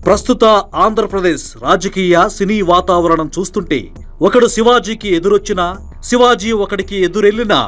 ప్రస్తుత ఆంధ్రప్రదేశ్ రాజకీయ సినీ వాతావరణం చూస్తుంటే ఒకడు శివాజీకి ఎదురొచ్చినా, శివాజీ ఒకడికి ఎదురెళ్లినా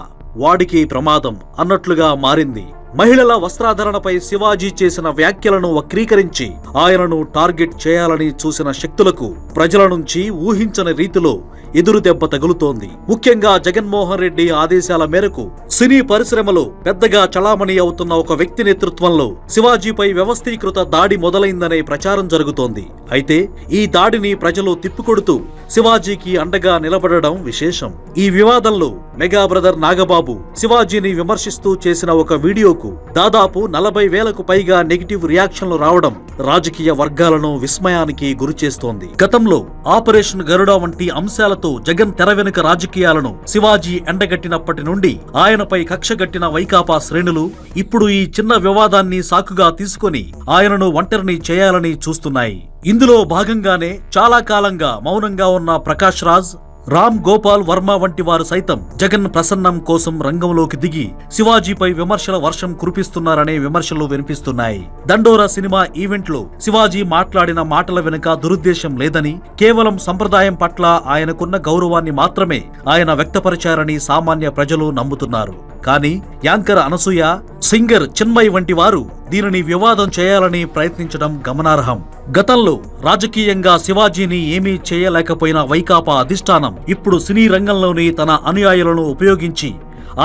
వాడికి ప్రమాదం అన్నట్లుగా మారింది. మహిళల వస్త్రాధరణపై శివాజీ చేసిన వ్యాఖ్యలను వక్రీకరించి ఆయనను టార్గెట్ చేయాలని చూసిన శక్తులకు ప్రజల నుంచి ఊహించని రీతిలో ఎదురు దెబ్బ తగులుతోంది. ముఖ్యంగా జగన్మోహన్ రెడ్డి ఆదేశాల మేరకు సినీ పరిశ్రమలో పెద్దగా చలామణి అవుతున్న ఒక వ్యక్తి నేతృత్వంలో శివాజీపై వ్యవస్థీకృత దాడి మొదలైందనే ప్రచారం జరుగుతోంది. అయితే ఈ దాడిని ప్రజలు తిప్పికొడుతూ శివాజీకి అండగా నిలబడడం విశేషం. ఈ వివాదంలో మెగా బ్రదర్ నాగబాబు శివాజీని విమర్శిస్తూ చేసిన ఒక వీడియోకు దాదాపు 40,000కు పైగా నెగిటివ్ రియాక్షన్లు రావడం రాజకీయ వర్గాలను విస్మయానికి గురిచేస్తోంది. గతంలో ఆపరేషన్ గరుడ వంటి అంశాలతో జగన్ తెర వెనుక రాజకీయాలను శివాజీ ఎండగట్టినప్పటి నుండి ఆయనపై కక్షగట్టిన వైకాపా శ్రేణులు ఇప్పుడు ఈ చిన్న వివాదాన్ని సాకుగా తీసుకుని ఆయనను ఒంటరిని చేయాలని చూస్తున్నాయి. ఇందులో భాగంగానే చాలా కాలంగా మౌనంగా ఉన్న ప్రకాష్ రాజ్, రామ్ గోపాల్ వర్మ వంటి వారు సైతం జగన్ ప్రసన్నం కోసం రంగంలోకి దిగి శివాజీపై విమర్శల వర్షం కురిపిస్తున్నారనే విమర్శలు వినిపిస్తున్నాయి. దండోరా సినిమా ఈవెంట్ లో శివాజీ మాట్లాడిన మాటల వెనుక దురుద్దేశం లేదని, కేవలం సంప్రదాయం పట్ల ఆయనకున్న గౌరవాన్ని మాత్రమే ఆయన వ్యక్తపరిచారని సామాన్య ప్రజలు నమ్ముతున్నారు. కానీ యాంకర్ అనసూయ, సింగర్ చిన్మయ్ వంటి వారు దీనిని వివాదం చేయాలని ప్రయత్నించడం గమనార్హం. గతంలో రాజకీయంగా శివాజీని ఏమీ చేయలేకపోయిన వైకాపా అధిష్టానం ఇప్పుడు సినీ రంగంలోని తన అనుయాయులను ఉపయోగించి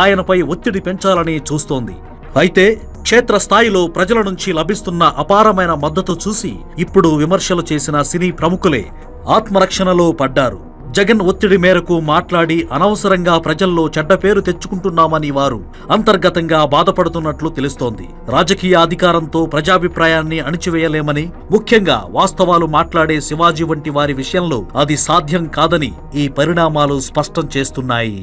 ఆయనపై ఒత్తిడి పెంచాలని చూస్తోంది. అయితే క్షేత్రస్థాయిలో ప్రజల నుంచి లభిస్తున్న అపారమైన మద్దతు చూసి ఇప్పుడు విమర్శలు చేసిన సినీ ప్రముఖులే ఆత్మరక్షణలో పడ్డారు. జగన్ ఒత్తిడి మేరకు మాట్లాడి అనవసరంగా ప్రజల్లో చెడ్డ పేరు తెచ్చుకుంటున్నామని వారు అంతర్గతంగా బాధపడుతున్నట్లు తెలుస్తోంది. రాజకీయ అధికారంతో ప్రజాభిప్రాయాన్ని అణిచివేయలేమని, ముఖ్యంగా వాస్తవాలు మాట్లాడే శివాజీ వంటి వారి విషయంలో అది సాధ్యం కాదని ఈ పరిణామాలు స్పష్టం చేస్తున్నాయి.